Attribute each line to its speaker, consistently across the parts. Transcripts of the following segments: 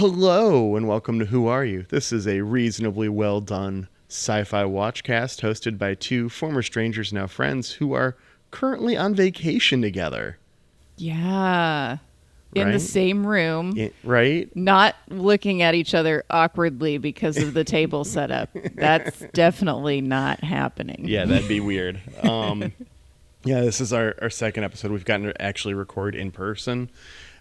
Speaker 1: Hello and welcome to Who Are You? This is a reasonably well done sci-fi watchcast hosted by two former strangers, now friends, who are currently on vacation together.
Speaker 2: Yeah. In
Speaker 1: Right?
Speaker 2: the same room.
Speaker 1: Right?
Speaker 2: Not looking at each other awkwardly because of the table setup. That's definitely not happening.
Speaker 1: Yeah, that'd be weird. Yeah, this is our second episode. We've gotten to actually record in person.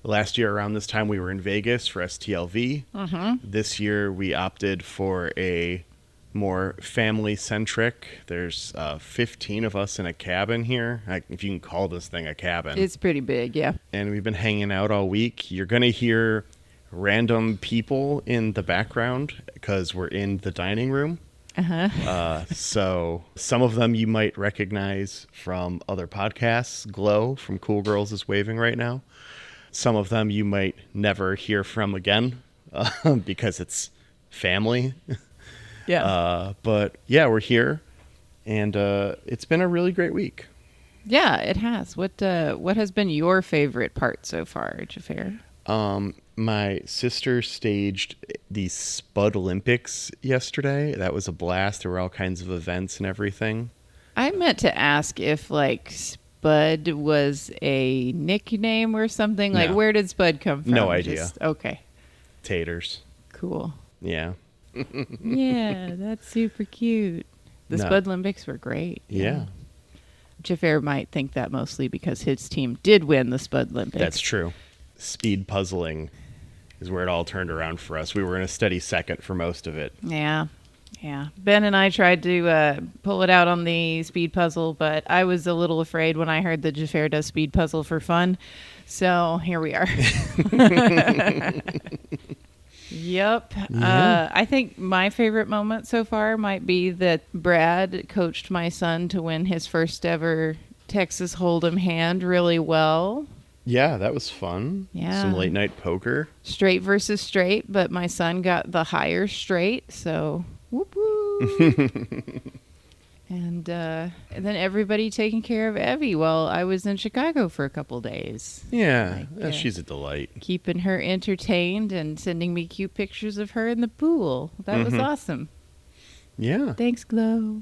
Speaker 1: Last year around this time we were in Vegas for STLV. This year we opted for a more family-centric. There's 15 of us in a cabin here, if you can call this thing a cabin.
Speaker 2: It's pretty big, yeah.
Speaker 1: And we've been hanging out all week. You're going to hear random people in the background because we're in the dining room. So some of them you might recognize from other podcasts. Glow from Cool Girls is waving right now. Some of them you might never hear from again because it's family.
Speaker 2: Yeah.
Speaker 1: But yeah, we're here, and it's been a really great week.
Speaker 2: Yeah, it has. What has been your favorite part so far, Jafar?
Speaker 1: My sister staged the Spud Olympics yesterday. That was a blast. There were all kinds of events and everything.
Speaker 2: I meant to ask if, Spud was a nickname or something.
Speaker 1: No.
Speaker 2: Where did Spud come from?
Speaker 1: No idea.
Speaker 2: Okay.
Speaker 1: Taters.
Speaker 2: Cool.
Speaker 1: Yeah.
Speaker 2: Yeah, that's super cute. The Spud Olympics were great.
Speaker 1: Yeah.
Speaker 2: Jafar might think that mostly because his team did win the Spud Olympics.
Speaker 1: That's true. Speed puzzling is where it all turned around for us. We were in a steady second for most of it.
Speaker 2: Yeah. Ben and I tried to pull it out on the speed puzzle, but I was a little afraid when I heard that Jafar does speed puzzle for fun. So here we are. Yep.
Speaker 1: Yeah.
Speaker 2: I think my favorite moment so far might be that Brad coached my son to win his first ever Texas Hold'em hand really well.
Speaker 1: Yeah, that was fun.
Speaker 2: Yeah.
Speaker 1: Some late night poker.
Speaker 2: Straight versus straight, but my son got the higher straight, so whoop whoop. And then everybody taking care of Evie while I was in Chicago for a couple days.
Speaker 1: Yeah, she's a delight.
Speaker 2: Keeping her entertained and sending me cute pictures of her in the pool. That was awesome.
Speaker 1: Yeah.
Speaker 2: Thanks, Glow.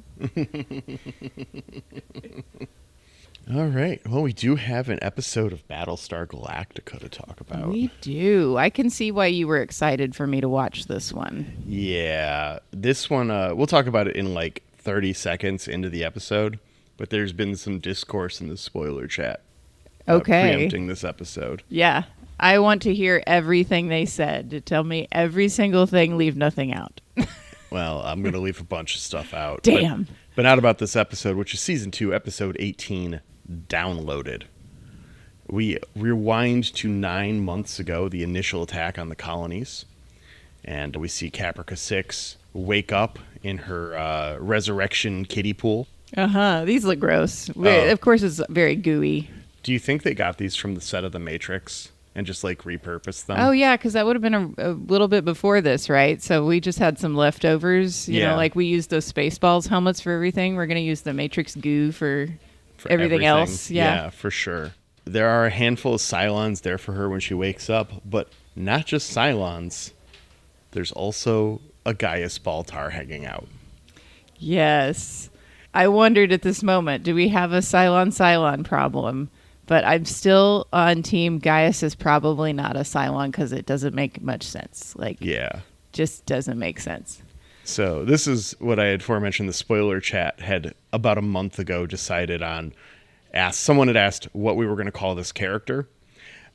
Speaker 1: All right. Well, we do have an episode of Battlestar Galactica to talk about.
Speaker 2: We do. I can see why you were excited for me to watch this one.
Speaker 1: Yeah. This one, we'll talk about it in 30 seconds into the episode, but there's been some discourse in the spoiler chat.
Speaker 2: Okay.
Speaker 1: Preempting this episode.
Speaker 2: Yeah. I want to hear everything they said. Tell me every single thing, leave nothing out.
Speaker 1: Well, I'm going to leave a bunch of stuff out.
Speaker 2: Damn.
Speaker 1: But not about this episode, which is season 2, episode 18, Downloaded. We rewind to 9 months ago, the initial attack on the colonies, and we see Caprica 6 wake up in her resurrection kiddie pool.
Speaker 2: These look gross. Of course, it's very gooey.
Speaker 1: Do you think they got these from the set of The Matrix and just repurposed them?
Speaker 2: Oh, yeah, because that would have been a little bit before this, right? So we just had some leftovers. You know, we used those Spaceballs helmets for everything. We're going to use the Matrix goo for everything else.
Speaker 1: Yeah, for sure. There are a handful of Cylons there for her when she wakes up, but not just Cylons. There's also a Gaius Baltar hanging out.
Speaker 2: Yes. I wondered at this moment, do we have a Cylon problem? But I'm still on team Gaius is probably not a Cylon because it doesn't make much sense. Just doesn't make sense.
Speaker 1: So this is what I had aforementioned. The spoiler chat had about a month ago decided on, someone had asked what we were going to call this character.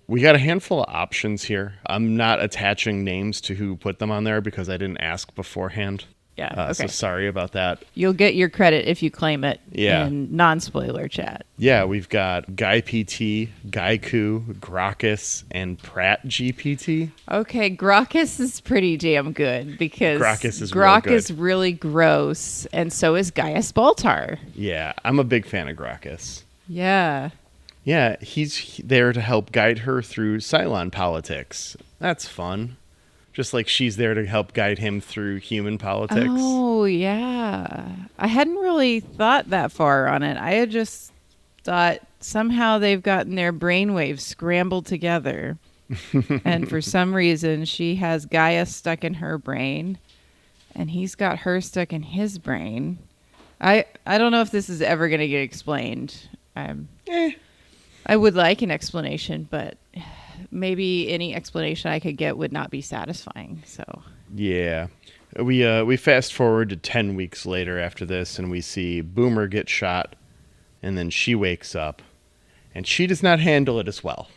Speaker 1: We got a handful of options here. I'm not attaching names to who put them on there because I didn't ask beforehand.
Speaker 2: Yeah. Okay.
Speaker 1: So sorry about that.
Speaker 2: You'll get your credit if you claim it
Speaker 1: Yeah.
Speaker 2: in non-spoiler chat.
Speaker 1: Yeah, we've got Guy PT, Gaiku, Gracchus, and Pratt GPT.
Speaker 2: Okay, Gracchus is pretty damn good because
Speaker 1: Gracchus is
Speaker 2: really gross, and so is Gaius Baltar.
Speaker 1: Yeah, I'm a big fan of Gracchus.
Speaker 2: Yeah.
Speaker 1: Yeah, he's there to help guide her through Cylon politics. That's fun. Just like she's there to help guide him through human politics.
Speaker 2: Oh, yeah. I hadn't really thought that far on it. I had just thought somehow they've gotten their brainwaves scrambled together. And for some reason, she has Gaia stuck in her brain, and he's got her stuck in his brain. I don't know if this is ever going to get explained. I would like an explanation, but maybe any explanation I could get would not be satisfying. So
Speaker 1: Yeah. We fast forward to 10 weeks later after this, and we see Boomer get shot, and then she wakes up, and she does not handle it as well.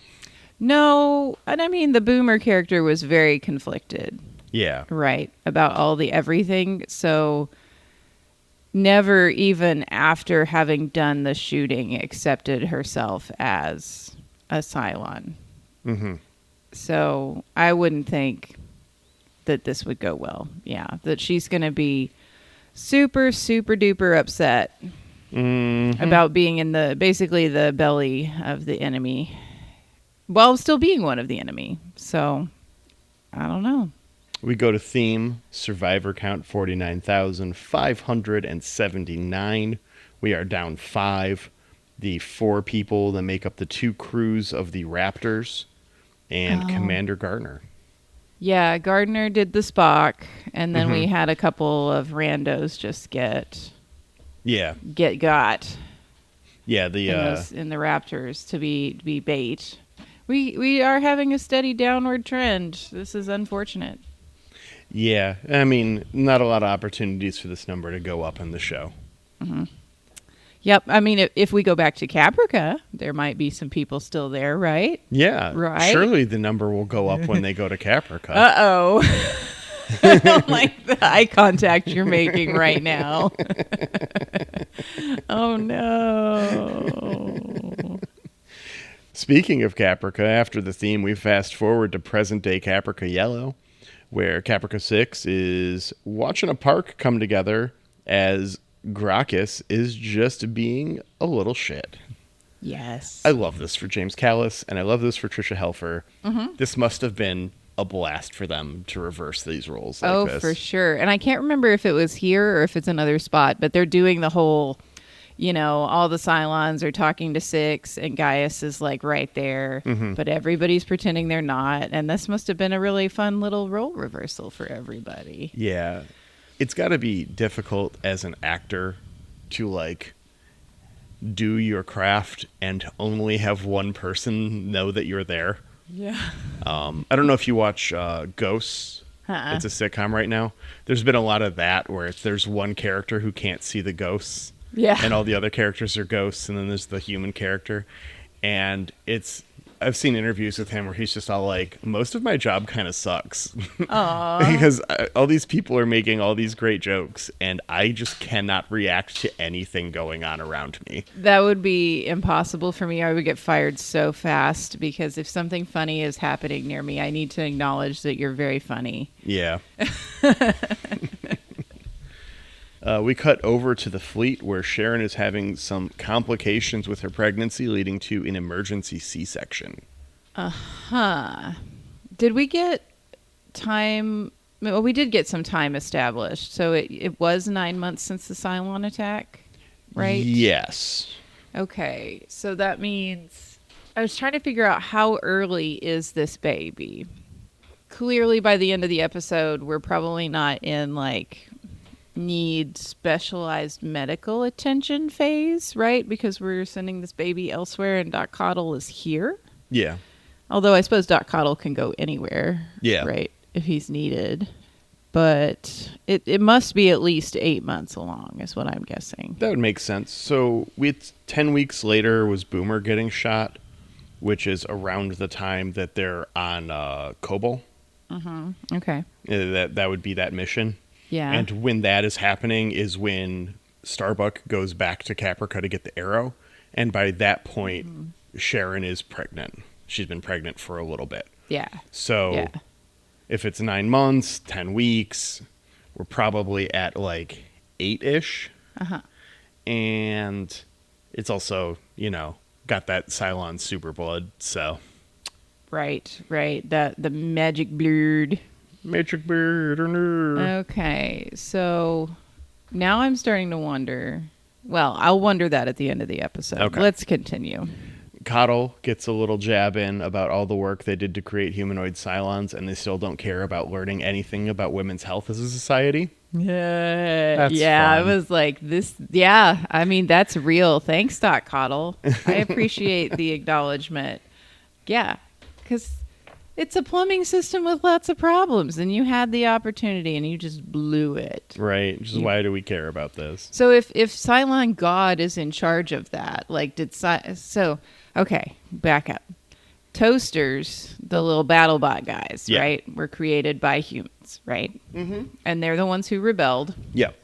Speaker 2: no, and I mean the Boomer character was very conflicted,
Speaker 1: Yeah.
Speaker 2: right, about all the everything. So never even after having done the shooting accepted herself as a Cylon.
Speaker 1: Mm-hmm.
Speaker 2: So I wouldn't think that this would go well. Yeah, that she's going to be super, super duper upset about being in basically the belly of the enemy while still being one of the enemy. So I don't know.
Speaker 1: We go to theme, survivor count 49,579. We are down 5. The 4 people that make up the 2 crews of the Raptors and Commander Gardner.
Speaker 2: Yeah, Gardner did the Spock, and then we had a couple of randos just get got.
Speaker 1: Yeah,
Speaker 2: in the Raptors to be bait. We are having a steady downward trend. This is unfortunate.
Speaker 1: Yeah, I mean, not a lot of opportunities for this number to go up in the show.
Speaker 2: Mm-hmm. Yep. I mean, if we go back to Caprica, there might be some people still there, right?
Speaker 1: Yeah.
Speaker 2: Right.
Speaker 1: Surely the number will go up when they go to Caprica.
Speaker 2: Uh-oh. I don't like the eye contact you're making right now. Oh, no.
Speaker 1: Speaking of Caprica, after the theme, we fast forward to present-day Caprica Yellow, where Caprica 6 is watching a park come together as Gracchus is just being a little shit.
Speaker 2: Yes.
Speaker 1: I love this for James Callis, and I love this for Tricia Helfer. Mm-hmm. This must have been a blast for them to reverse these roles like this.
Speaker 2: Oh, for sure. And I can't remember if it was here or if it's another spot, but they're doing the whole, all the Cylons are talking to 6, and Gaius is like right there, but everybody's pretending they're not. And this must have been a really fun little role reversal for everybody.
Speaker 1: Yeah. It's got to be difficult as an actor to do your craft and only have one person know that you're there.
Speaker 2: Yeah.
Speaker 1: I don't know if you watch Ghosts. It's a sitcom right now. There's been a lot of that where there's one character who can't see the ghosts.
Speaker 2: Yeah.
Speaker 1: And all the other characters are ghosts, and then there's the human character. And I've seen interviews with him where he's just all like, most of my job kind of sucks. Because all these people are making all these great jokes, and I just cannot react to anything going on around me.
Speaker 2: That would be impossible for me. I would get fired so fast, because if something funny is happening near me, I need to acknowledge that you're very funny.
Speaker 1: Yeah. We cut over to the fleet where Sharon is having some complications with her pregnancy, leading to an emergency C-section.
Speaker 2: Did we get time? Well, we did get some time established. So it was 9 months since the Cylon attack, right?
Speaker 1: Yes.
Speaker 2: Okay. So that means I was trying to figure out how early is this baby? Clearly, by the end of the episode, we're probably not in need specialized medical attention phase, right? Because we're sending this baby elsewhere, and Doc Coddle is here.
Speaker 1: Yeah.
Speaker 2: Although I suppose Doc Coddle can go anywhere,
Speaker 1: yeah,
Speaker 2: right, if he's needed. But it must be at least 8 months along, is what I'm guessing.
Speaker 1: That would make sense. So 10 weeks later was Boomer getting shot, which is around the time that they're on Kobol.
Speaker 2: Okay.
Speaker 1: That would be that mission.
Speaker 2: Yeah.
Speaker 1: And when that is happening is when Starbuck goes back to Caprica to get the arrow. And by that point, Sharon is pregnant. She's been pregnant for a little bit.
Speaker 2: Yeah.
Speaker 1: So if it's 9 months, 10 weeks, we're probably at 8-ish. And it's also, got that Cylon super blood, so.
Speaker 2: Right. The magic blood.
Speaker 1: Magic bird.
Speaker 2: Okay, so now I'm starting to wonder. Well, I'll wonder that at the end of the episode.
Speaker 1: Okay.
Speaker 2: Let's continue.
Speaker 1: Coddle gets a little jab in about all the work they did to create humanoid Cylons, and they still don't care about learning anything about women's health as a society.
Speaker 2: Yeah,
Speaker 1: That's
Speaker 2: I
Speaker 1: fun.
Speaker 2: was like, this, yeah, I mean, that's real. Thanks, Doc Coddle. I appreciate the acknowledgement. Yeah, because it's a plumbing system with lots of problems, and you had the opportunity, and you just blew it.
Speaker 1: Right. Just why do we care about this?
Speaker 2: So if Cylon God is in charge of that, like, okay, back up. Toasters, the little BattleBot guys,
Speaker 1: Yeah.
Speaker 2: right, were created by humans, right? Mm-hmm. And they're the ones who rebelled.
Speaker 1: Yep.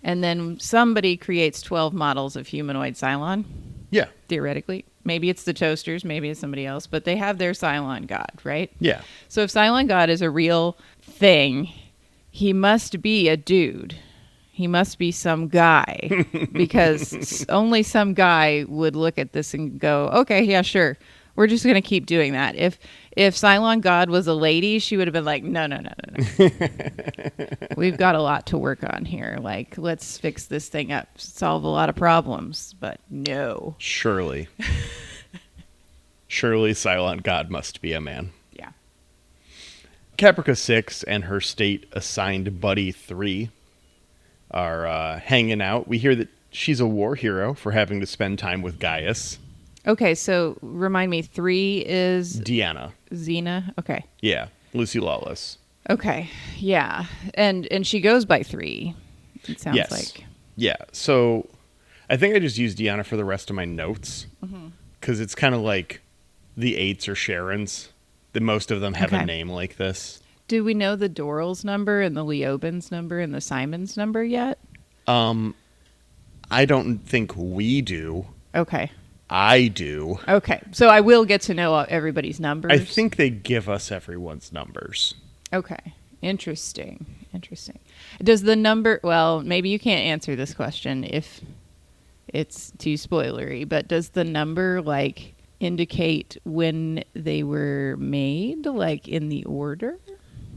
Speaker 2: And then somebody creates 12 models of humanoid Cylon,
Speaker 1: Yeah.
Speaker 2: theoretically. Maybe it's the Toasters, maybe it's somebody else, but they have their Cylon God, right?
Speaker 1: Yeah.
Speaker 2: So if Cylon God is a real thing, he must be a dude. He must be some guy, because only some guy would look at this and go, okay, yeah, sure. We're just going to keep doing that. If Cylon God was a lady, she would have been like, no. We've got a lot to work on here. Like, let's fix this thing up, solve a lot of problems. But no.
Speaker 1: Surely. Surely Cylon God must be a man.
Speaker 2: Yeah.
Speaker 1: Caprica 6 and her state-assigned buddy 3 are hanging out. We hear that she's a war hero for having to spend time with Gaius.
Speaker 2: Okay, so remind me, 3 is
Speaker 1: Deanna.
Speaker 2: Xena? Okay.
Speaker 1: Yeah. Lucy Lawless.
Speaker 2: Okay. Yeah. And she goes by 3. It sounds
Speaker 1: Yes.
Speaker 2: like.
Speaker 1: Yeah. So I think I just used Deanna for the rest of my notes because it's kind of like the 8s or Sharon's. That most of them have a name like this.
Speaker 2: Do we know the Doral's number and the Leoben's number and the Simon's number yet?
Speaker 1: I don't think we do.
Speaker 2: Okay.
Speaker 1: I do.
Speaker 2: Okay. So I will get to know everybody's numbers.
Speaker 1: I think they give us everyone's numbers.
Speaker 2: Okay. Interesting. Does the number, well, maybe you can't answer this question if it's too spoilery, but does the number like indicate when they were made, like in the order?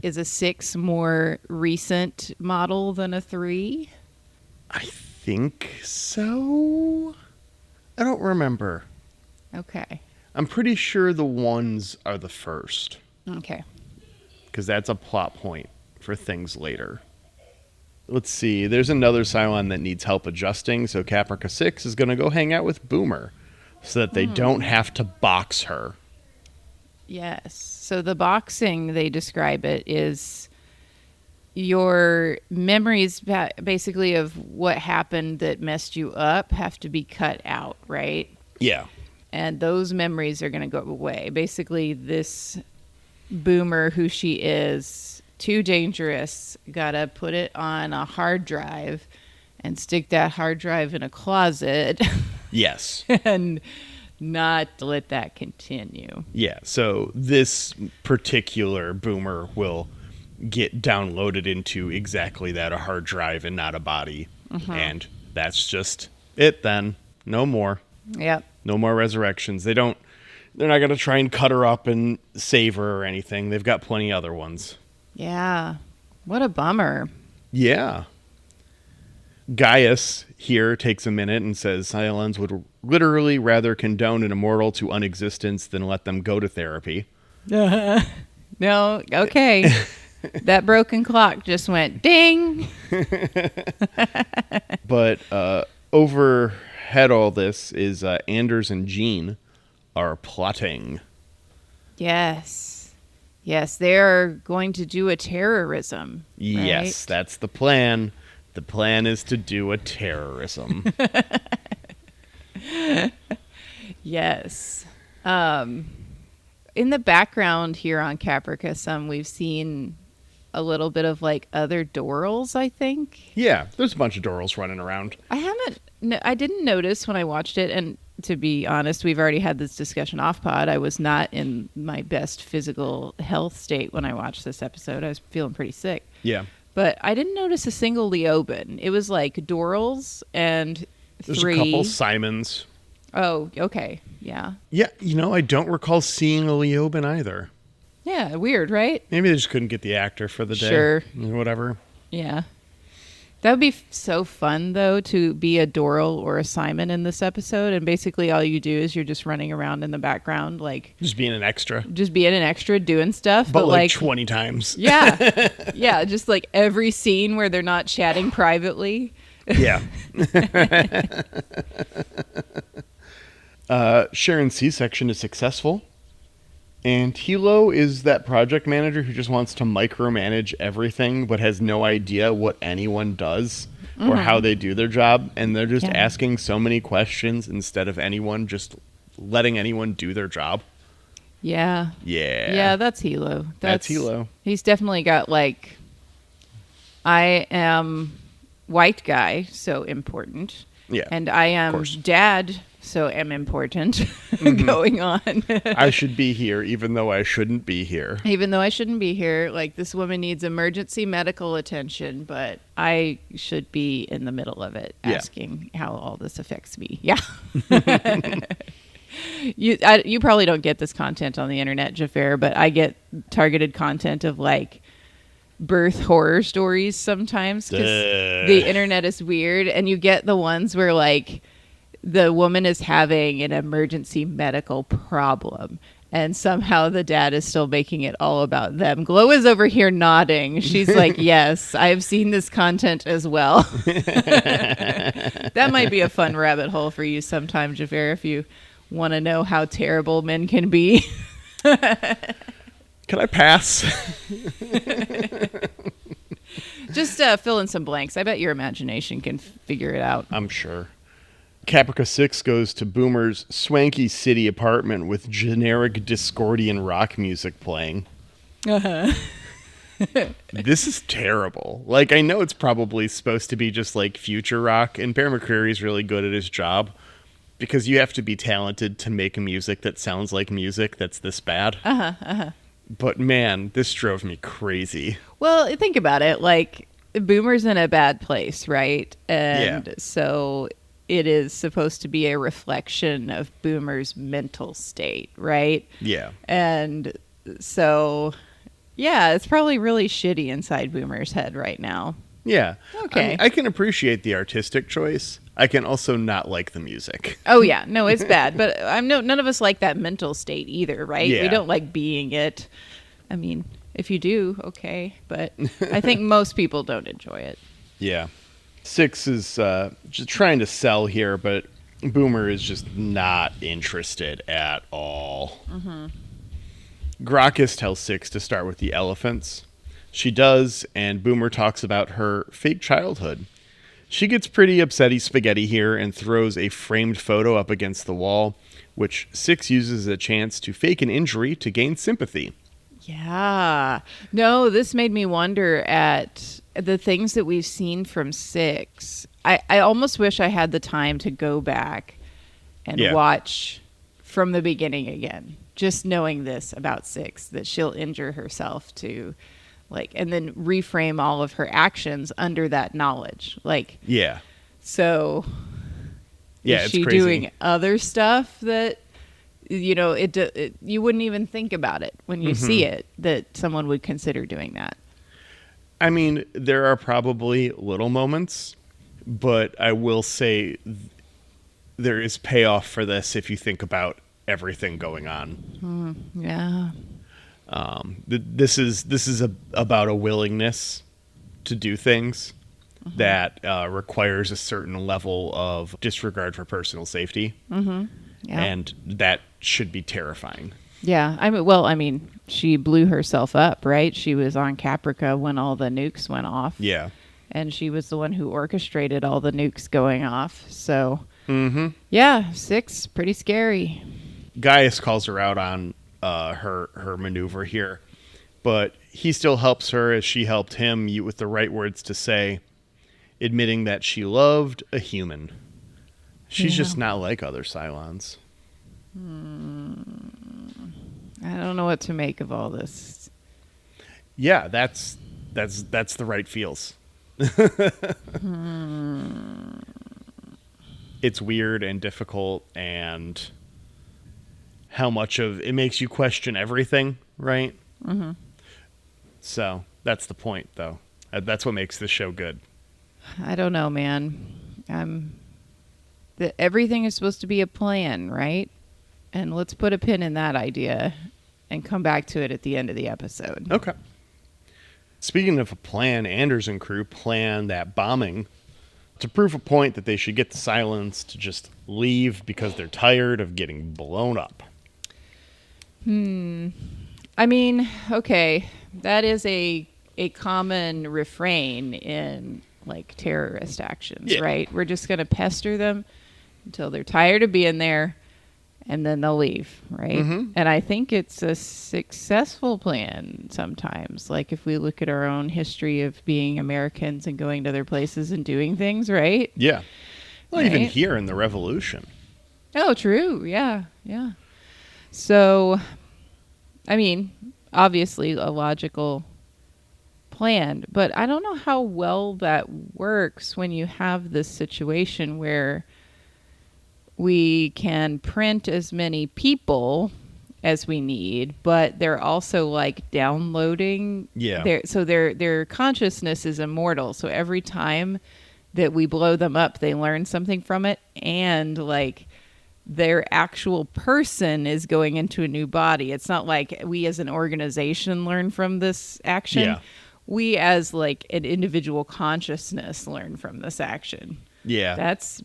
Speaker 2: Is a 6 more recent model than a 3?
Speaker 1: I think so. I don't remember.
Speaker 2: Okay.
Speaker 1: I'm pretty sure the 1s are the first.
Speaker 2: Okay.
Speaker 1: Because that's a plot point for things later. Let's see. There's another Cylon that needs help adjusting, so Caprica 6 is going to go hang out with Boomer so that they don't have to box her.
Speaker 2: Yes. So the boxing, they describe it, is your memories basically of what happened that messed you up have to be cut out, right?
Speaker 1: Yeah.
Speaker 2: And those memories are going to go away. Basically, this Boomer, who she is, too dangerous, got to put it on a hard drive and stick that hard drive in a closet.
Speaker 1: Yes.
Speaker 2: And not let that continue.
Speaker 1: Yeah. So this particular Boomer will get downloaded into exactly that, a hard drive and not a body. And that's just it then. No more.
Speaker 2: Yep.
Speaker 1: No more resurrections. They're not going to try and cut her up and save her or anything. They've got plenty other ones.
Speaker 2: Yeah. What a bummer.
Speaker 1: Yeah. Gaius here takes a minute and says Cylons would literally rather condone an immortal to unexistence than let them go to therapy.
Speaker 2: No, okay. That broken clock just went ding.
Speaker 1: But overhead all this is Anders and Jean are plotting.
Speaker 2: Yes. Yes, they're going to do a terrorism.
Speaker 1: Yes,
Speaker 2: right?
Speaker 1: that's the plan. The plan is to do a terrorism.
Speaker 2: Yes. In the background here on Caprica Some, we've seen a little bit of like other Dorals, I think.
Speaker 1: Yeah, there's a bunch of Dorals running around.
Speaker 2: I didn't notice when I watched it, and to be honest, we've already had this discussion off pod. I was not in my best physical health state when I watched this episode. I was feeling pretty sick.
Speaker 1: Yeah.
Speaker 2: But I didn't notice a single Leoben. It was like Dorals and
Speaker 1: There's
Speaker 2: 3.
Speaker 1: a couple Simons.
Speaker 2: Oh, okay. Yeah.
Speaker 1: Yeah, I don't recall seeing a Leoben either.
Speaker 2: Yeah, weird, right?
Speaker 1: Maybe they just couldn't get the actor for the day.
Speaker 2: Sure.
Speaker 1: Whatever.
Speaker 2: Yeah. That would be so fun, though, to be a Doral or a Simon in this episode. And basically all you do is you're just running around in the background, like...
Speaker 1: Just being an extra.
Speaker 2: Just being an extra, doing stuff.
Speaker 1: But like 20 times.
Speaker 2: Yeah. Yeah, just like every scene where they're not chatting privately.
Speaker 1: Yeah. Sharon's C-section is successful. And Hilo is that project manager who just wants to micromanage everything but has no idea what anyone does or how they do their job. And they're just asking so many questions instead of anyone just letting anyone do their job.
Speaker 2: Yeah.
Speaker 1: Yeah.
Speaker 2: Yeah, that's Hilo.
Speaker 1: That's Hilo.
Speaker 2: He's definitely got like, I am white guy, so important.
Speaker 1: Yeah.
Speaker 2: And I am dad, so am important going on.
Speaker 1: I should be here even though I shouldn't be here.
Speaker 2: Even though I shouldn't be here. Like, this woman needs emergency medical attention, but I should be in the middle of it asking how all this affects me. Yeah. You probably don't get this content on the internet, Jafar, but I get targeted content of like birth horror stories sometimes because the internet is weird, and you get the ones where like the woman is having an emergency medical problem and somehow the dad is still making it all about them. Glow is over here nodding. She's like, yes, I've seen this content as well. That might be a fun rabbit hole for you sometime, Jafar, if you want to know how terrible men can be.
Speaker 1: Can I pass?
Speaker 2: Just fill in some blanks. I bet your imagination can figure it out.
Speaker 1: I'm sure. Caprica 6 goes to Boomer's swanky city apartment with generic Discordian rock music playing. Uh-huh. This is terrible. Like, I know it's probably supposed to be just like future rock, and Bear McCreary's really good at his job because you have to be talented to make music that sounds like music that's this bad. But man, this drove me crazy.
Speaker 2: Well, think about it. Like, Boomer's in a bad place, right? And so it is supposed to be a reflection of Boomer's mental state, right?
Speaker 1: Yeah.
Speaker 2: And so, yeah, it's probably really shitty inside Boomer's head right now.
Speaker 1: Yeah.
Speaker 2: Okay.
Speaker 1: I mean, I can appreciate the artistic choice. I can also not like the music.
Speaker 2: Oh, yeah. No, it's bad. But none of us like that mental state either, right?
Speaker 1: Yeah.
Speaker 2: We don't like being it. I mean, if you do, okay. But I think most people don't enjoy it.
Speaker 1: Yeah. 6 is just trying to sell here, but Boomer is just not interested at all. Gracchus tells 6 to start with the elephants. She does, and Boomer talks about her fake childhood. She gets pretty upsetty spaghetti here and throws a framed photo up against the wall, which 6 uses as a chance to fake an injury to gain sympathy.
Speaker 2: Yeah. No, this made me wonder at the things that we've seen from 6. I almost wish I had the time to go back and watch from the beginning again. Just knowing this about 6, that she'll injure herself to, like, and then reframe all of her actions under that knowledge. Like,
Speaker 1: yeah.
Speaker 2: So,
Speaker 1: yeah,
Speaker 2: is she doing other stuff that, you know, you wouldn't even think about it when you see it, that someone would consider doing that?
Speaker 1: I mean, there are probably little moments, but I will say there is payoff for this if you think about everything going on.
Speaker 2: Yeah.
Speaker 1: This is about a willingness to do things that requires a certain level of disregard for personal safety. Yeah. And that should be terrifying.
Speaker 2: Yeah. I mean, she blew herself up, right? She was on Caprica when all the nukes went off.
Speaker 1: Yeah.
Speaker 2: And she was the one who orchestrated all the nukes going off. So, yeah, 6, pretty scary.
Speaker 1: Gaius calls her out on her maneuver here, but he still helps her as she helped him with the right words to say, admitting that she loved a human. She's just not like other Cylons.
Speaker 2: I don't know what to make of all this.
Speaker 1: Yeah, that's the right feels. It's weird and difficult, and how much of it makes you question everything, right? So that's the point, though. That's what makes this show good.
Speaker 2: I don't know, man. Everything is supposed to be a plan, right? And let's put a pin in that idea and come back to it at the end of the episode.
Speaker 1: Okay. Speaking of a plan, Anders and crew plan that bombing to prove a point that they should get the Cylons to just leave because they're tired of getting blown up.
Speaker 2: I mean, okay, that is a common refrain in like terrorist actions, right? We're just going to pester them until they're tired of being there, and then they'll leave, right? Mm-hmm. And I think it's a successful plan sometimes. Like if we look at our own history of being Americans and going to other places and doing things, right?
Speaker 1: Yeah. Well,
Speaker 2: right?
Speaker 1: Even here in the Revolution.
Speaker 2: Oh, true. Yeah, yeah. So, I mean, obviously a logical plan, but I don't know how well that works when you have this situation where we can print as many people as we need, but they're also like downloading.
Speaker 1: Yeah.
Speaker 2: Their consciousness is immortal. So every time that we blow them up, they learn something from it, and like their actual person is going into a new body. It's not like we as an organization learn from this action.
Speaker 1: Yeah.
Speaker 2: We as like an individual consciousness learn from this action.
Speaker 1: Yeah.
Speaker 2: That's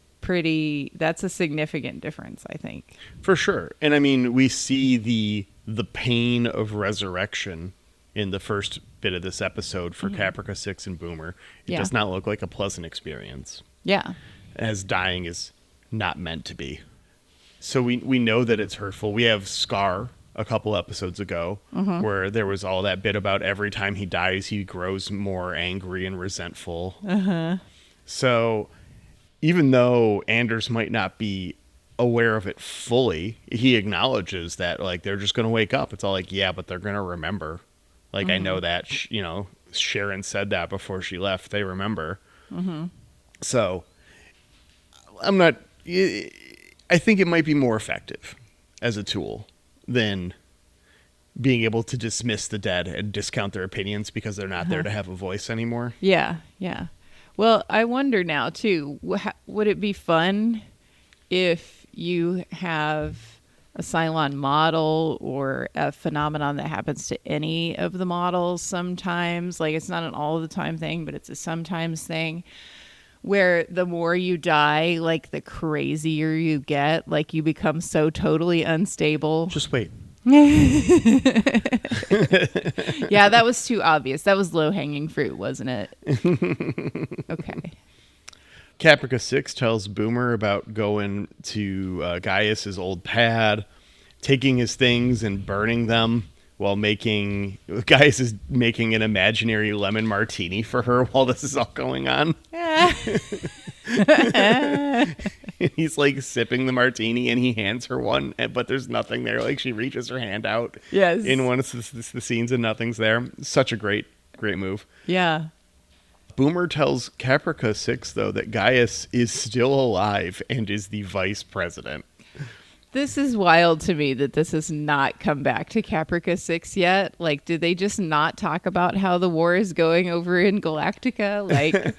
Speaker 2: a significant difference, I think.
Speaker 1: For sure. And I mean, we see the pain of resurrection in the first bit of this episode for Caprica 6 and Boomer. It does not look like a pleasant experience.
Speaker 2: Yeah.
Speaker 1: As dying is not meant to be. So we know that it's hurtful. We have Scar a couple episodes ago where there was all that bit about every time he dies, he grows more angry and resentful. So even though Anders might not be aware of it fully, he acknowledges that like they're just going to wake up. It's all like, yeah, but they're going to remember. Like I know that, Sharon said that before she left. They remember. So I think it might be more effective as a tool than being able to dismiss the dead and discount their opinions because they're not there to have a voice anymore.
Speaker 2: Yeah, yeah. Well, I wonder now, too, would it be fun if you have a Cylon model or a phenomenon that happens to any of the models sometimes? Like, it's not an all the time thing, but it's a sometimes thing, where the more you die, like, the crazier you get. Like, you become so totally unstable.
Speaker 1: Just wait.
Speaker 2: Yeah, that was too obvious. That was low-hanging fruit, wasn't it? Okay.
Speaker 1: Caprica 6 tells Boomer about going to Gaius's old pad, taking his things and burning them while Gaius is making an imaginary lemon martini for her while this is all going on. He's like sipping the martini and he hands her one, but there's nothing there. Like she reaches her hand out in one of the scenes and nothing's there. Such a great move.
Speaker 2: Yeah.
Speaker 1: Boomer tells Caprica 6, though, that Gaius is still alive and is the vice president.
Speaker 2: This is wild to me that this has not come back to Caprica 6 yet. Like, did they just not talk about how the war is going over in Galactica? Like,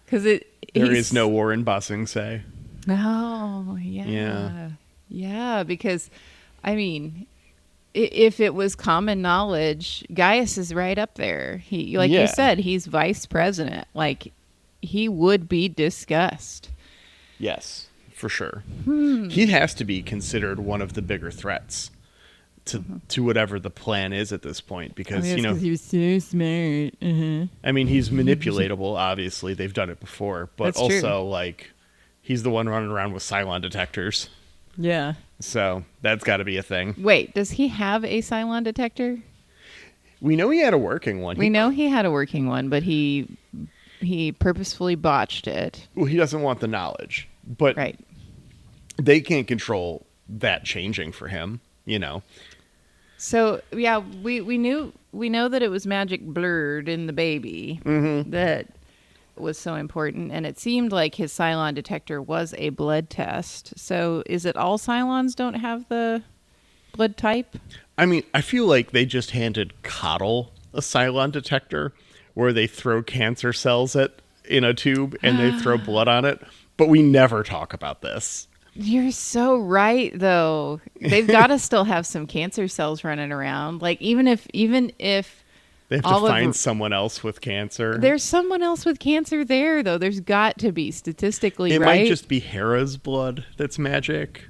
Speaker 2: because
Speaker 1: there is no war in Bossing Say.
Speaker 2: Oh, yeah. Yeah, because, I mean, if it was common knowledge, Gaius is right up there. He, like you said, he's vice president. Like, he would be discussed.
Speaker 1: Yes, for sure. He has to be considered one of the bigger threats to whatever the plan is at this point, because
Speaker 2: he was so smart.
Speaker 1: I mean, he's manipulatable. Obviously, they've done it before, but
Speaker 2: That's
Speaker 1: also
Speaker 2: true.
Speaker 1: like he's the one running around with Cylon detectors.
Speaker 2: Yeah.
Speaker 1: So that's got to be a thing.
Speaker 2: Wait, does he have a Cylon detector?
Speaker 1: We know he had a working one.
Speaker 2: We know he had a working one, but he purposefully botched it.
Speaker 1: Well, he doesn't want the knowledge, but
Speaker 2: Right.
Speaker 1: they can't control that changing for him,
Speaker 2: So yeah, we know that it was magic blurred in the baby that was so important, and it seemed like his Cylon detector was a blood test. So is it all Cylons don't have the blood type?
Speaker 1: I mean, I feel like they just handed Coddle a Cylon detector where they throw cancer cells at in a tube and they throw blood on it. But we never talk about this.
Speaker 2: You're so right, though. They've got to still have some cancer cells running around. Like, even if
Speaker 1: They have to find someone else with cancer.
Speaker 2: There's someone else with cancer there, though. There's got to be, statistically,
Speaker 1: it
Speaker 2: right?
Speaker 1: might just be Hera's blood that's magic.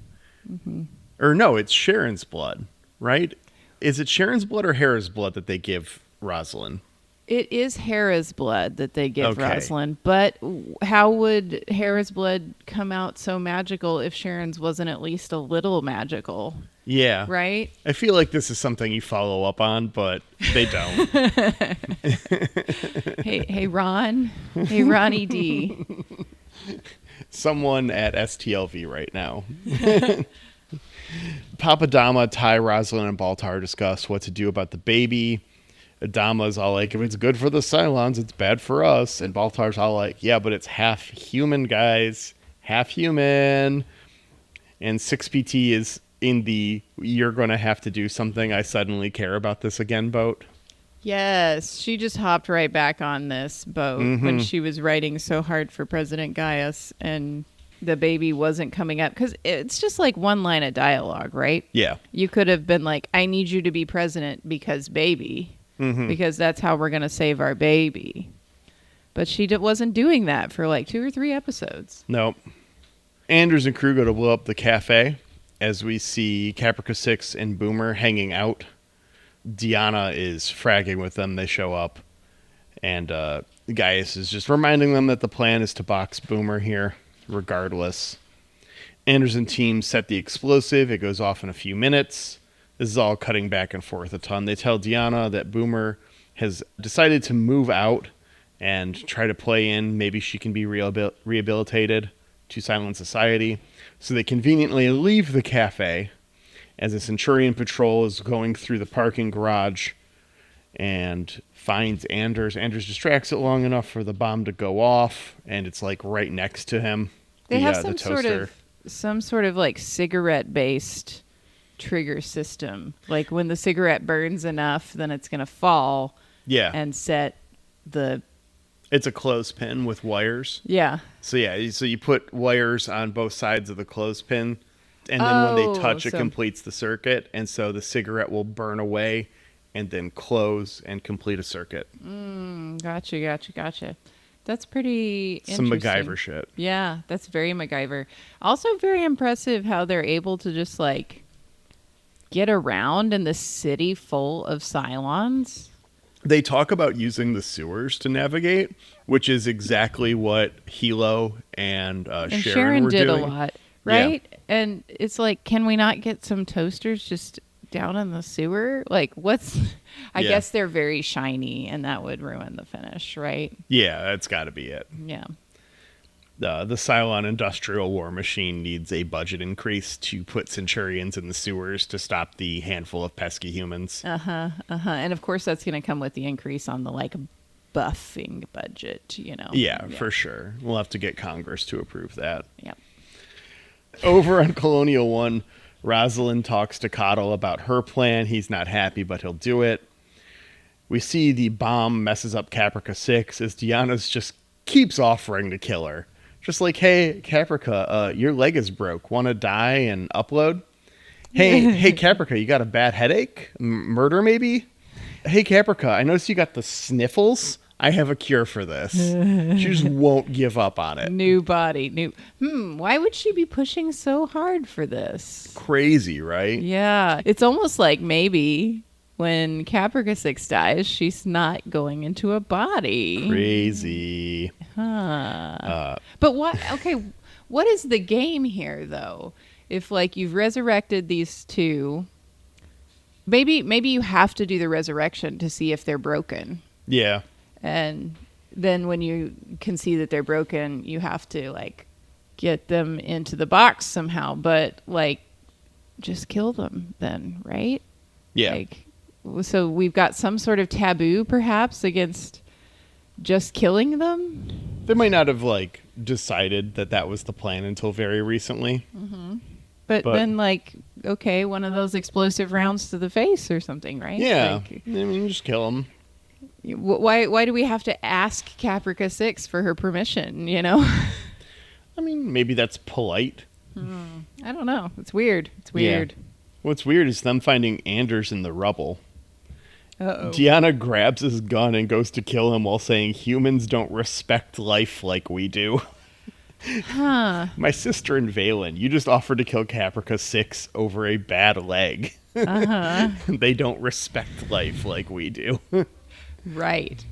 Speaker 1: Or no, it's Sharon's blood, right? Is it Sharon's blood or Hera's blood that they give Rosalind?
Speaker 2: It is Hera's blood that they give
Speaker 1: Okay.
Speaker 2: Rosalind, but how would Hera's blood come out so magical if Sharon's wasn't at least a little magical?
Speaker 1: Yeah.
Speaker 2: Right?
Speaker 1: I feel like this is something you follow up on, but they don't.
Speaker 2: Hey, Ron. Hey, Ronnie D.
Speaker 1: Someone at STLV right now. Papa Dama, Ty, Rosalind, and Baltar discuss what to do about the baby. Adama's all like, if it's good for the Cylons, it's bad for us. And Baltar's all like, yeah, but it's half human, guys. Half human. And 6PT is in the you're going to have to do something. I suddenly care about this again boat.
Speaker 2: Yes, she just hopped right back on this boat when she was writing so hard for President Gaius and the baby wasn't coming up. Because it's just like one line of dialogue, right?
Speaker 1: Yeah.
Speaker 2: You could have been like, I need you to be president because baby. Because that's how we're going to save our baby. But she wasn't doing that for like 2 or 3 episodes.
Speaker 1: Nope. Anders and crew go to blow up the cafe as we see Caprica 6 and Boomer hanging out. Diana is fragging with them. They show up. And Gaius is just reminding them that the plan is to box Boomer here, regardless. Anders and team set the explosive. It goes off in a few minutes. This is all cutting back and forth a ton. They tell Diana that Boomer has decided to move out and try to play in. Maybe she can be rehabilitated to Cylon society. So they conveniently leave the cafe as a Centurion patrol is going through the parking garage and finds Anders. Anders distracts it long enough for the bomb to go off, and it's like right next to him.
Speaker 2: They have
Speaker 1: the
Speaker 2: some sort of like cigarette-based trigger system. Like when the cigarette burns enough, then it's going to fall.
Speaker 1: Yeah.
Speaker 2: And set the...
Speaker 1: It's a clothespin with wires.
Speaker 2: Yeah.
Speaker 1: So you put wires on both sides of the clothespin, and then when they touch, it completes the circuit, and so the cigarette will burn away and then close and complete a circuit.
Speaker 2: Gotcha. That's pretty interesting.
Speaker 1: Some MacGyver shit.
Speaker 2: Yeah, that's very MacGyver. Also very impressive how they're able to just like get around in the city full of Cylons.
Speaker 1: They talk about using the sewers to navigate, which is exactly what Hilo and Sharon were
Speaker 2: did
Speaker 1: doing.
Speaker 2: a lot, right? Yeah. And it's like, can we not get some toasters just down in the sewer? Like, I guess they're very shiny, and that would ruin the finish, right?
Speaker 1: Yeah, that's got to be it.
Speaker 2: Yeah.
Speaker 1: The Cylon industrial war machine needs a budget increase to put Centurions in the sewers to stop the handful of pesky humans.
Speaker 2: And of course, that's going to come with the increase on the like buffing budget, you know.
Speaker 1: Yeah, for sure. We'll have to get Congress to approve that.
Speaker 2: Yep.
Speaker 1: Over on Colonial 1, Rosalind talks to Coddle about her plan. He's not happy, but he'll do it. We see the bomb messes up Caprica 6 as Diana's just keeps offering to kill her. Just like, hey, Caprica, your leg is broke. Want to die and upload? Hey, Caprica, you got a bad headache? Murder, maybe? Hey, Caprica, I noticed you got the sniffles. I have a cure for this. She just won't give up on it.
Speaker 2: New body. Why would she be pushing so hard for this?
Speaker 1: Crazy, right?
Speaker 2: Yeah. It's almost like maybe when Caprica 6 dies, she's not going into a body.
Speaker 1: Crazy.
Speaker 2: But what is the game here, though? If, like, you've resurrected these two, maybe you have to do the resurrection to see if they're broken.
Speaker 1: Yeah.
Speaker 2: And then when you can see that they're broken, you have to, like, get them into the box somehow. But, like, just kill them then, right?
Speaker 1: Yeah.
Speaker 2: Like, so we've got some sort of taboo, perhaps, against just killing them?
Speaker 1: They might not have, like, decided that was the plan until very recently.
Speaker 2: Mm-hmm. But then, like, okay, one of those explosive rounds to the face or something, right?
Speaker 1: Yeah.
Speaker 2: Like,
Speaker 1: I mean, just kill them.
Speaker 2: Why do we have to ask Caprica 6 for her permission, you know?
Speaker 1: I mean, maybe that's polite.
Speaker 2: I don't know. It's weird. It's weird.
Speaker 1: Yeah. What's weird is them finding Anders in the rubble.
Speaker 2: Uh-oh.
Speaker 1: Deanna grabs his gun and goes to kill him while saying humans don't respect life like we do.
Speaker 2: Huh.
Speaker 1: My sister and Valen, you just offered to kill Caprica 6 over a bad leg.
Speaker 2: Uh-huh.
Speaker 1: They don't respect life like we do.
Speaker 2: Right.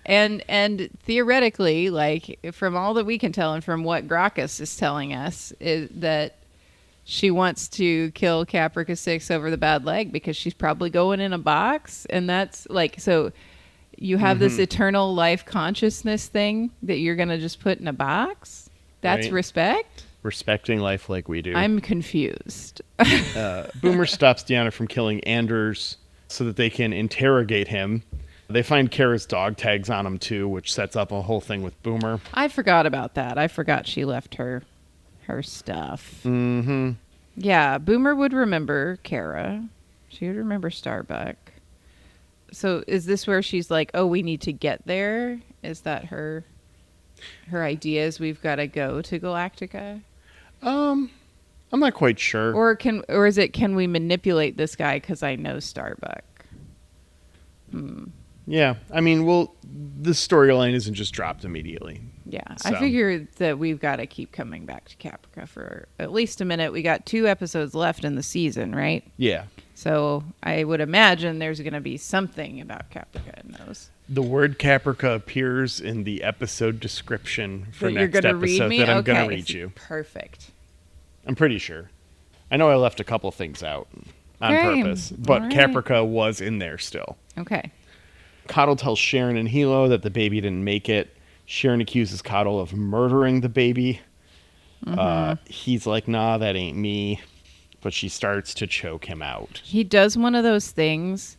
Speaker 2: And theoretically, like, from all that we can tell and from what Gracchus is telling us, is that she wants to kill Caprica 6 over the bad leg because she's probably going in a box. And that's like, so you have this eternal life consciousness thing that you're going to just put in a box? That's
Speaker 1: Right.
Speaker 2: respect?
Speaker 1: Respecting life like we do.
Speaker 2: I'm confused.
Speaker 1: Boomer stops Deanna from killing Anders so that they can interrogate him. They find Kara's dog tags on him too, which sets up a whole thing with Boomer.
Speaker 2: I forgot about that. I forgot she left her stuff.
Speaker 1: Mm-hmm.
Speaker 2: Yeah, Boomer would remember Kara. She would remember Starbuck. So is this where she's like, oh, we need to get there? Is that her idea is we've got to go to Galactica?
Speaker 1: I'm not quite sure.
Speaker 2: Or is it, can we manipulate this guy because I know Starbuck?
Speaker 1: Yeah, I mean, the storyline isn't just dropped immediately.
Speaker 2: Yeah,
Speaker 1: So.
Speaker 2: I figure that we've got to keep coming back to Caprica for at least a minute. We got 2 episodes left in the season, right?
Speaker 1: Yeah.
Speaker 2: So I would imagine there's going to be something about Caprica in those.
Speaker 1: The word Caprica appears in the episode description for
Speaker 2: That
Speaker 1: next
Speaker 2: you're going to
Speaker 1: episode
Speaker 2: read me?
Speaker 1: that I'm
Speaker 2: Okay.
Speaker 1: going to read you.
Speaker 2: Perfect.
Speaker 1: I'm pretty sure. I know I left a couple things out on
Speaker 2: Okay.
Speaker 1: purpose, but
Speaker 2: All right.
Speaker 1: Caprica was in there still.
Speaker 2: Okay.
Speaker 1: Coddle tells Sharon and Hilo that the baby didn't make it. Sharon accuses Coddle of murdering the baby. He's like, nah, that ain't me. But she starts to choke him out.
Speaker 2: He does one of those things,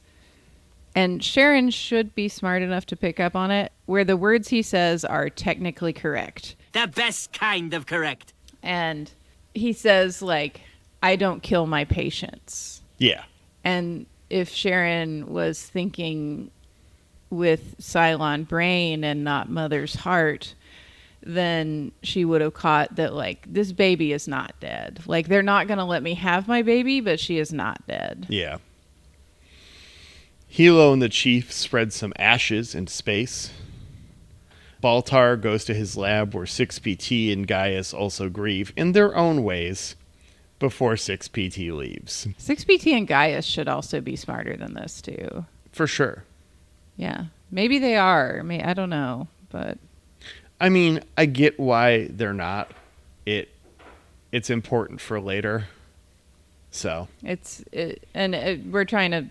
Speaker 2: and Sharon should be smart enough to pick up on it, where the words he says are technically correct.
Speaker 3: The best kind of correct.
Speaker 2: And he says, like, I don't kill my patients.
Speaker 1: Yeah.
Speaker 2: And if Sharon was thinking with Cylon brain and not mother's heart, then she would have caught that, like, this baby is not dead. Like, they're not going to let me have my baby, but she is not dead.
Speaker 1: Yeah. Hilo and the Chief spread some ashes into space. Baltar goes to his lab where 6PT and Gaius also grieve in their own ways before 6PT leaves.
Speaker 2: 6PT and Gaius should also be smarter than this, too.
Speaker 1: For sure.
Speaker 2: Yeah. Maybe they are. I don't know, but...
Speaker 1: I mean, I get why they're not. It's important for later. So.
Speaker 2: We're trying to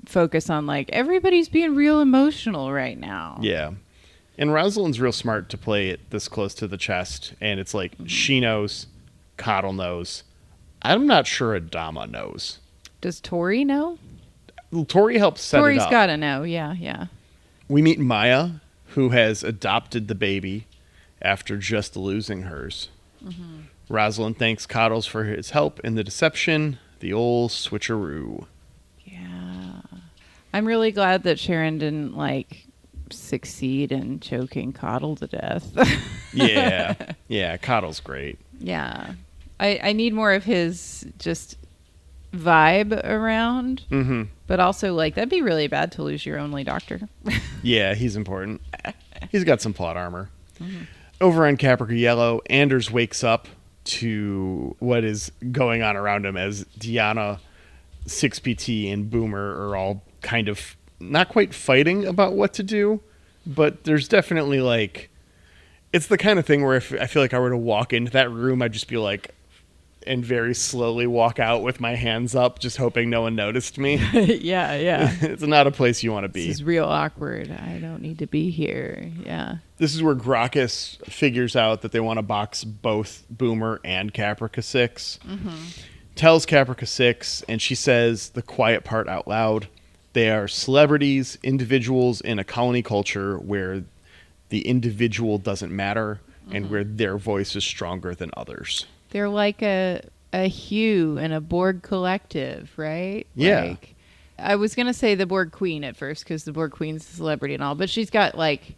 Speaker 2: focus on, like, everybody's being real emotional right now.
Speaker 1: Yeah. And Rosalind's real smart to play it this close to the chest. And it's like, she knows, Coddle knows. I'm not sure Adama knows.
Speaker 2: Does Tori know?
Speaker 1: Tori helps set
Speaker 2: Tori's
Speaker 1: it up.
Speaker 2: got to know. Yeah.
Speaker 1: We meet Maya, who has adopted the baby after just losing hers. Rosalind thanks Coddles for his help in the deception, the old switcheroo.
Speaker 2: Yeah. I'm really glad that Sharon didn't, like, succeed in choking Coddle to death.
Speaker 1: Yeah, Coddle's great.
Speaker 2: Yeah. I need more of his just vibe around.
Speaker 1: Mm-hmm.
Speaker 2: But also, like, that'd be really bad to lose your only doctor.
Speaker 1: Yeah, he's important. He's got some plot armor. Over on Caprica Yellow, Anders wakes up to what is going on around him as Deanna, 6PT, and Boomer are all kind of not quite fighting about what to do, but there's definitely, like, it's the kind of thing where if I feel like I were to walk into that room, I'd just be like, and very slowly walk out with my hands up, just hoping no one noticed me.
Speaker 2: Yeah.
Speaker 1: It's not a place you want to be.
Speaker 2: This is real awkward. I don't need to be here. Yeah.
Speaker 1: This is where Gracchus figures out that they want to box both Boomer and Caprica 6. Tells Caprica 6, and she says the quiet part out loud. They are celebrities, individuals in a colony culture where the individual doesn't matter and where their voice is stronger than others.
Speaker 2: They're like a Hugh in a Borg collective, right?
Speaker 1: Yeah.
Speaker 2: Like, I was going to say the Borg Queen at first because the Borg Queen's a celebrity and all, but she's got like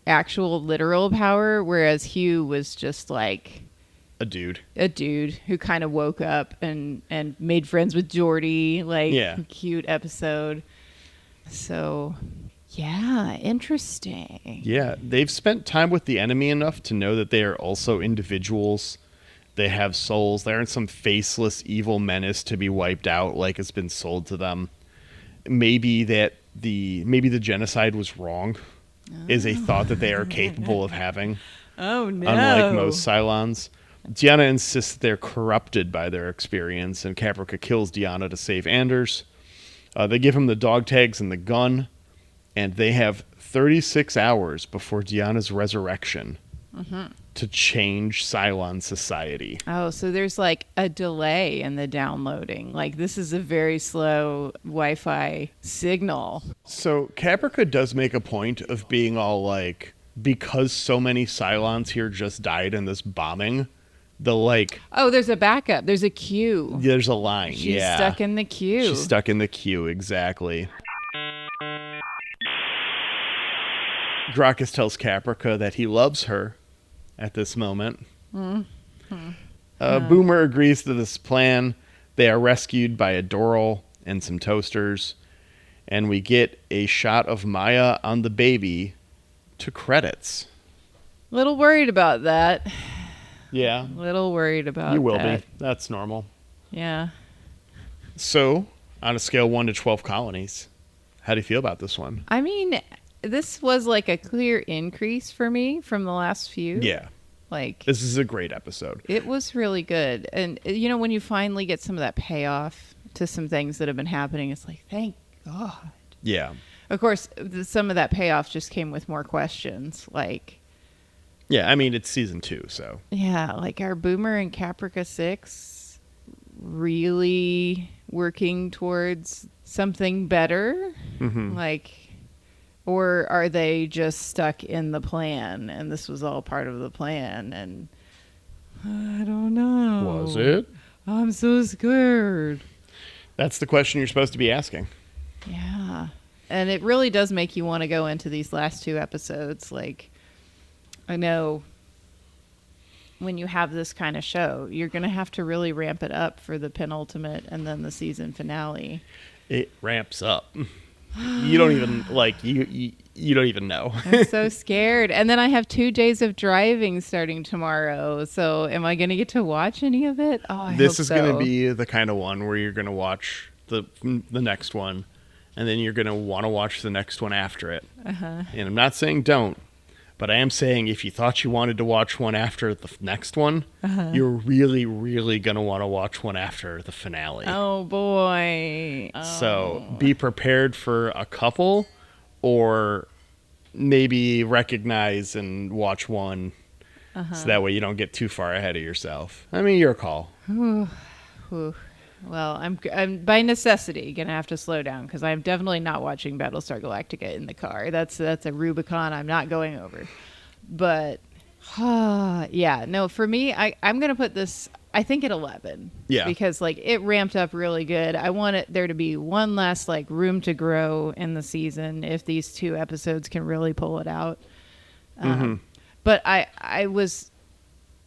Speaker 2: actual literal power, whereas Hugh was just like
Speaker 1: a dude
Speaker 2: who kind of woke up and made friends with Geordi. Like, cute episode. So, yeah, interesting.
Speaker 1: Yeah, they've spent time with the enemy enough to know that they are also individuals. They have souls. They aren't some faceless evil menace to be wiped out like it's been sold to them. Maybe the genocide was wrong, is a thought that they are capable of having.
Speaker 2: Oh, no.
Speaker 1: Unlike most Cylons. Deanna insists that they're corrupted by their experience, and Caprica kills Deanna to save Anders. They give him the dog tags and the gun, and they have 36 hours before Deanna's resurrection to change Cylon society.
Speaker 2: Oh, so there's like a delay in the downloading. Like, this is a very slow Wi-Fi signal.
Speaker 1: So Caprica does make a point of being all like, because so many Cylons here just died in this bombing,
Speaker 2: oh, there's a backup. There's a queue.
Speaker 1: There's a line.
Speaker 2: She's stuck in the queue.
Speaker 1: She's stuck in the queue, exactly. Gracchus tells Caprica that he loves her at this moment. Boomer agrees to this plan. They are rescued by a Doral and some toasters. And we get a shot of Maya on the baby to credits.
Speaker 2: Little worried about that.
Speaker 1: Yeah.
Speaker 2: Little worried about that.
Speaker 1: You will be. That's normal.
Speaker 2: Yeah.
Speaker 1: So, on a scale 1 to 12 colonies, how do you feel about this one?
Speaker 2: I mean, this was like a clear increase for me from the last few.
Speaker 1: Yeah.
Speaker 2: Like,
Speaker 1: this is a great episode.
Speaker 2: It was really good. And, you know, when you finally get some of that payoff to some things that have been happening, it's like, thank God.
Speaker 1: Yeah.
Speaker 2: Of course, some of that payoff just came with more questions. Like,
Speaker 1: yeah, I mean, it's season 2, so.
Speaker 2: Yeah, like, are Boomer and Caprica 6 really working towards something better? Like, or are they just stuck in the plan and this was all part of the plan? And I don't know.
Speaker 1: Was it?
Speaker 2: I'm so scared.
Speaker 1: That's the question you're supposed to be asking.
Speaker 2: Yeah. And it really does make you want to go into these last 2 episodes. Like, I know when you have this kind of show, you're going to have to really ramp it up for the penultimate and then the season finale.
Speaker 1: It ramps up. You don't even, like, you don't even know.
Speaker 2: I'm so scared. And then I have 2 days of driving starting tomorrow. So am I going to get to watch any of it? Oh, I hope so.
Speaker 1: This is going to be the kind of one where you're going to watch the next one, and then you're going to want to watch the next one after it. And I'm not saying don't. But I am saying if you thought you wanted to watch one after the next one, you're really, really going to want to watch one after the finale.
Speaker 2: Oh, boy.
Speaker 1: So be prepared for a couple, or maybe recognize and watch one so that way you don't get too far ahead of yourself. I mean, your call.
Speaker 2: Well, I'm by necessity going to have to slow down because I'm definitely not watching Battlestar Galactica in the car. That's a Rubicon I'm not going over. But, yeah, no, for me, I'm going to put this, I think, at 11.
Speaker 1: Yeah.
Speaker 2: Because, like, it ramped up really good. I want there to be one last, like, room to grow in the season if these 2 episodes can really pull it out. But I was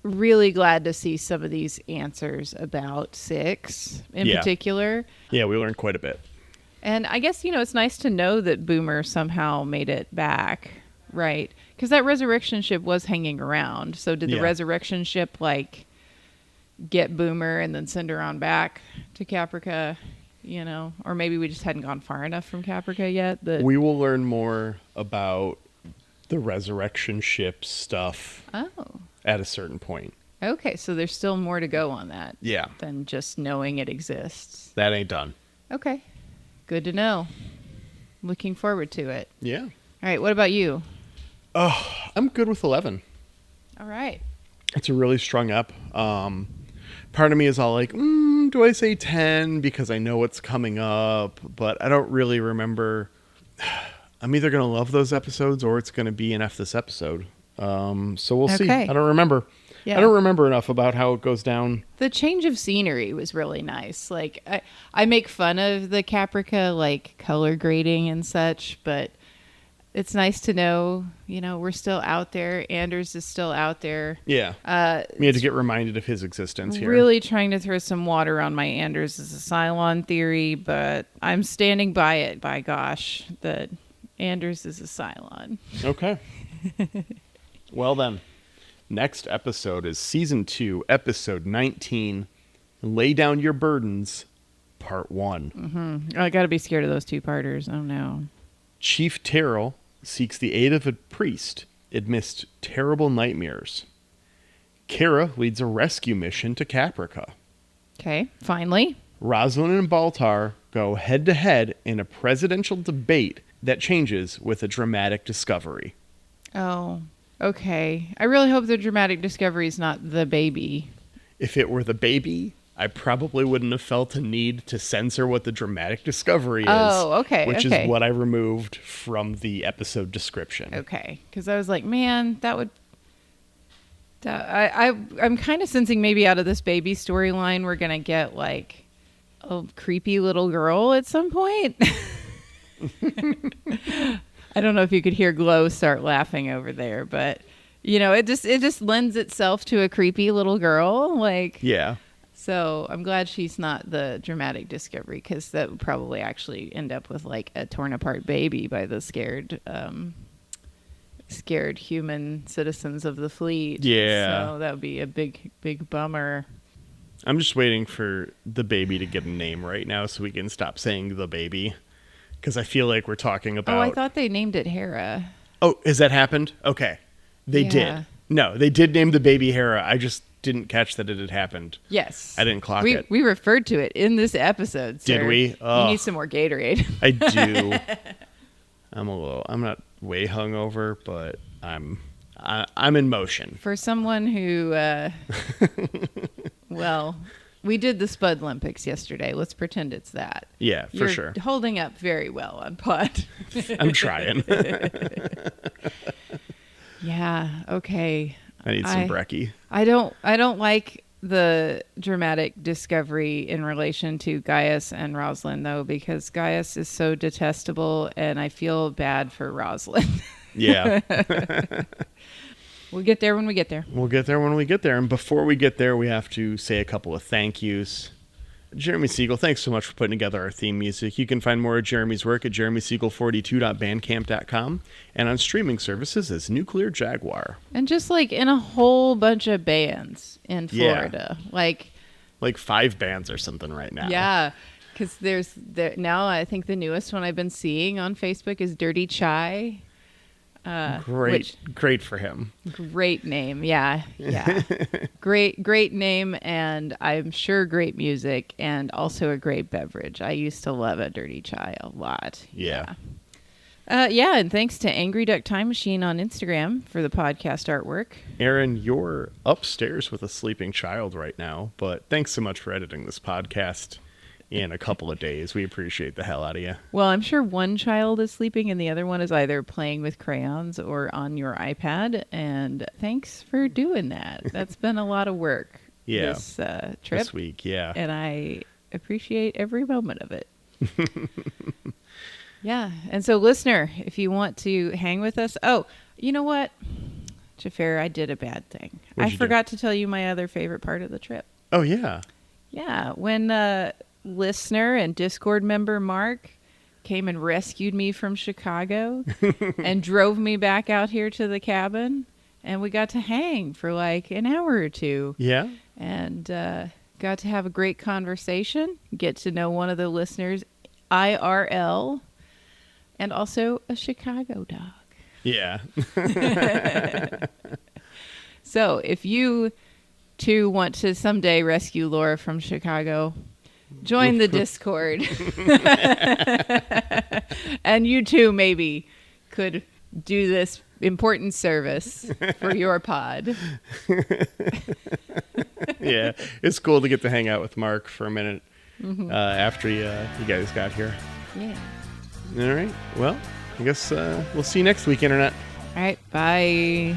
Speaker 2: really glad to see some of these answers about 6 in particular.
Speaker 1: Yeah, we learned quite a bit.
Speaker 2: And I guess, you know, it's nice to know that Boomer somehow made it back, right? Because that resurrection ship was hanging around. So did the resurrection ship, like, get Boomer and then send her on back to Caprica, you know? Or maybe we just hadn't gone far enough from Caprica yet.
Speaker 1: We will learn more about the resurrection ship stuff. At a certain point.
Speaker 2: Okay, so there's still more to go on that.
Speaker 1: Yeah.
Speaker 2: Than just knowing it exists.
Speaker 1: That ain't done.
Speaker 2: Okay. Good to know. Looking forward to it.
Speaker 1: Yeah.
Speaker 2: All right, what about you?
Speaker 1: Oh, I'm good with 11.
Speaker 2: All right.
Speaker 1: It's a really strung up. Part of me is all like, do I say 10 because I know what's coming up, but I don't really remember. I'm either going to love those episodes or it's going to be an F this episode. So we'll see. I don't remember.
Speaker 2: Yeah.
Speaker 1: I don't remember enough about how it goes down.
Speaker 2: The change of scenery was really nice. Like, I make fun of the Caprica, like, color grading and such, but it's nice to know, we're still out there. Anders is still out there.
Speaker 1: Yeah. We had to get reminded of his existence here.
Speaker 2: Really trying to throw some water on my Anders as a Cylon theory, but I'm standing by it, by gosh, that Anders is a Cylon.
Speaker 1: Okay. Well then, next episode is Season 2, Episode 19, Lay Down Your Burdens, Part 1.
Speaker 2: Mm-hmm. I gotta be scared of those two-parters. Oh, no.
Speaker 1: Chief Terrell seeks the aid of a priest amidst terrible nightmares. Kara leads a rescue mission to Caprica.
Speaker 2: Okay, finally.
Speaker 1: Rosalind and Baltar go head-to-head in a presidential debate that changes with a dramatic discovery.
Speaker 2: Oh, okay. I really hope the dramatic discovery is not the baby.
Speaker 1: If it were the baby, I probably wouldn't have felt a need to censor what the dramatic discovery is.
Speaker 2: Oh, okay.
Speaker 1: Which
Speaker 2: okay.
Speaker 1: is what I removed from the episode description.
Speaker 2: Okay, because I was like, man, that would... I'm kind of sensing maybe out of this baby storyline we're going to get, like, a creepy little girl at some point. I don't know if you could hear Glow start laughing over there, but, it just lends itself to a creepy little girl. Like,
Speaker 1: yeah.
Speaker 2: So I'm glad she's not the dramatic discovery, because that would probably actually end up with, like, a torn apart baby by the scared human citizens of the fleet.
Speaker 1: Yeah.
Speaker 2: So that would be a big, big bummer.
Speaker 1: I'm just waiting for the baby to get a name right now so we can stop saying the baby. Because I feel like we're talking about...
Speaker 2: Oh, I thought they named it Hera.
Speaker 1: Oh, has that happened? Okay. They did. No, they did name the baby Hera. I just didn't catch that it had happened.
Speaker 2: Yes.
Speaker 1: I didn't clock it.
Speaker 2: We referred to it in this episode, sir.
Speaker 1: Did we? Oh.
Speaker 2: You need some more Gatorade.
Speaker 1: I do. I'm not way hungover, but I'm in motion.
Speaker 2: For someone who, well, we did the Spud Olympics yesterday. Let's pretend it's that.
Speaker 1: Yeah, for
Speaker 2: You're
Speaker 1: sure.
Speaker 2: Holding up very well on pod.
Speaker 1: I'm trying.
Speaker 2: Yeah. Okay.
Speaker 1: I need some brekkie.
Speaker 2: I don't like the dramatic discovery in relation to Gaius and Rosalind, though, because Gaius is so detestable, and I feel bad for Rosalind.
Speaker 1: Yeah.
Speaker 2: We'll get there when we get there.
Speaker 1: We'll get there when we get there. And before we get there, we have to say a couple of thank yous. Jeremy Siegel, thanks so much for putting together our theme music. You can find more of Jeremy's work at jeremysiegel42.bandcamp.com and on streaming services as Nuclear Jaguar.
Speaker 2: And just like in a whole bunch of bands in Florida.
Speaker 1: Yeah. Like 5 bands or something right now.
Speaker 2: Yeah, because now I think the newest one I've been seeing on Facebook is Dirty Chai.
Speaker 1: Great for him.
Speaker 2: Great name. Yeah. Great name, and I'm sure great music, and also a great beverage. I used to love a Dirty Chai a lot.
Speaker 1: Yeah.
Speaker 2: And thanks to Angry Duck Time Machine on Instagram for the podcast artwork.
Speaker 1: Aaron, you're upstairs with a sleeping child right now, but thanks so much for editing this podcast in a couple of days. We appreciate the hell out of you.
Speaker 2: Well, I'm sure one child is sleeping and the other one is either playing with crayons or on your iPad. And thanks for doing that. That's been a lot of work this trip.
Speaker 1: This week, yeah.
Speaker 2: And I appreciate every moment of it. Yeah. And so, listener, if you want to hang with us. Oh, you know what? Jafar, I did a bad thing. I forgot to tell you my other favorite part of the trip.
Speaker 1: Oh, yeah.
Speaker 2: Yeah. When listener and Discord member Mark came and rescued me from Chicago and drove me back out here to the cabin, and we got to hang for like an hour or two.
Speaker 1: Yeah.
Speaker 2: And got to have a great conversation, get to know one of the listeners IRL, and also a Chicago dog.
Speaker 1: Yeah.
Speaker 2: So if you too want to someday rescue Laura from Chicago, join the Discord. And you too maybe could do this important service for your pod.
Speaker 1: Yeah, it's cool to get to hang out with Mark for a minute after you guys got here.
Speaker 2: Yeah.
Speaker 1: All right. Well, I guess we'll see you next week, Internet.
Speaker 2: All right. Bye.